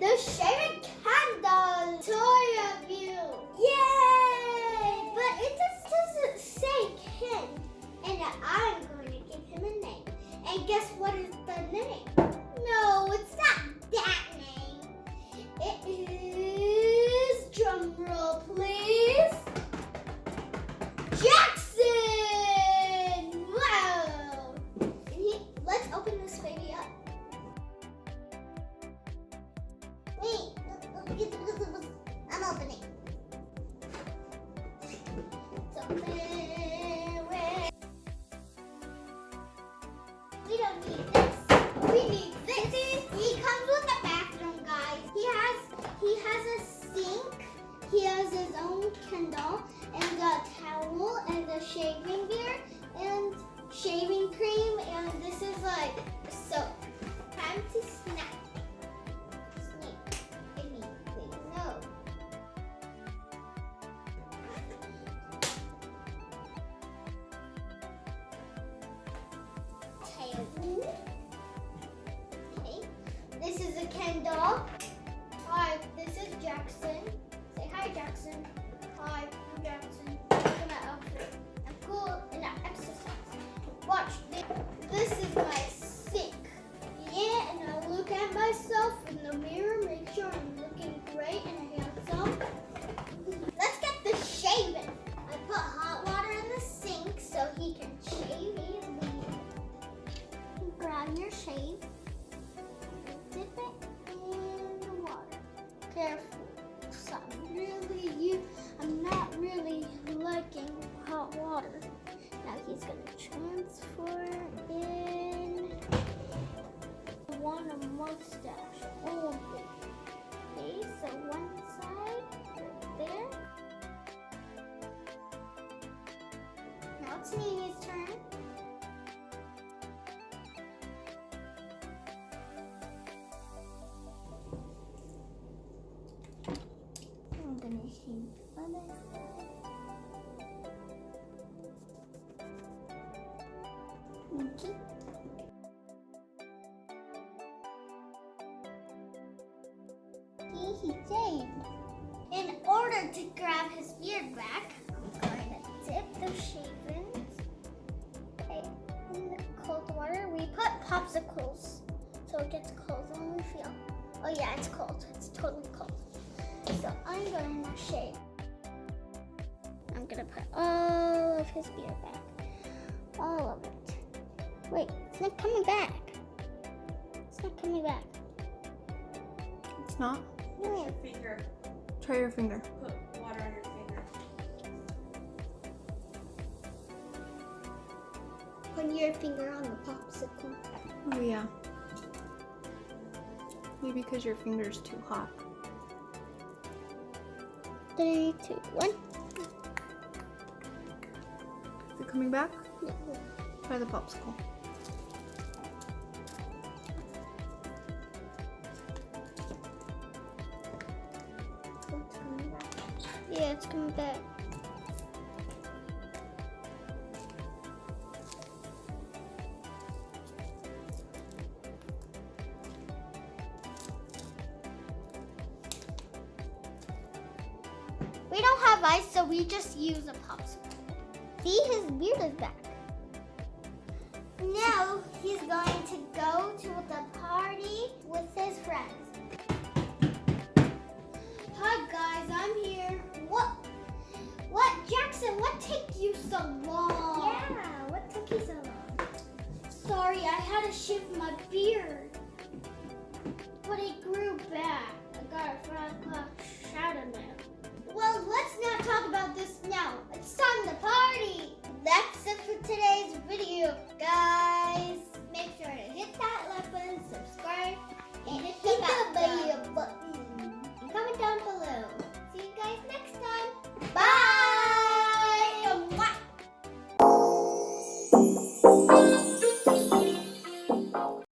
the shaving candle toy of you. Yay! But it just doesn't say Ken. And I'm going to give him a name. And guess what is the name? No, it's not that name. It is, drum roll please, Jackson! Wow! And let's open this baby up. Wait, I'm opening. It's open. We don't need this. We need this. He comes with a bathroom, guys. He has a sink. He has his own Kindle and a towel and a shaving gear and shaving cream, and this is like soap. Time to snack. No. Okay. This is a Ken doll. Hi, this is Jackson. Say hi, Jackson. Hi, I'm Jackson. Look at my outfit. I'm cool and I exercise. Watch this. This is my sink. Yeah, and I look at myself in the mirror, make sure I'm looking great and handsome. Let's get the shaving. I put hot water in the sink so he can shave easily. Grab your shave. Dip it in the water. Careful. So I'm not really liking hot water. Now he's gonna transfer in. I want a mustache only. Okay, so one side right there. Now it's Nene's turn. I'm gonna shave the other side. Okay. He shaved. In order to grab his beard back, I'm going to dip the shavings in the cold water. We put popsicles so it gets cold when we feel. Oh yeah, it's cold. It's totally cold. So I'm going to shave. I'm going to put all of his beard back. All of it. Wait, it's not coming back. It's not coming back. It's not? No. Your finger. Try your finger. Put water on your finger. Put your finger on the popsicle. Oh yeah. Maybe because your finger's too hot. 3, 2, 1. Is it coming back? No. Try the popsicle. It's coming back. Yeah, it's coming back. We don't have ice, so we just use a popsicle. See, his beard is back. Now he's going to go to the park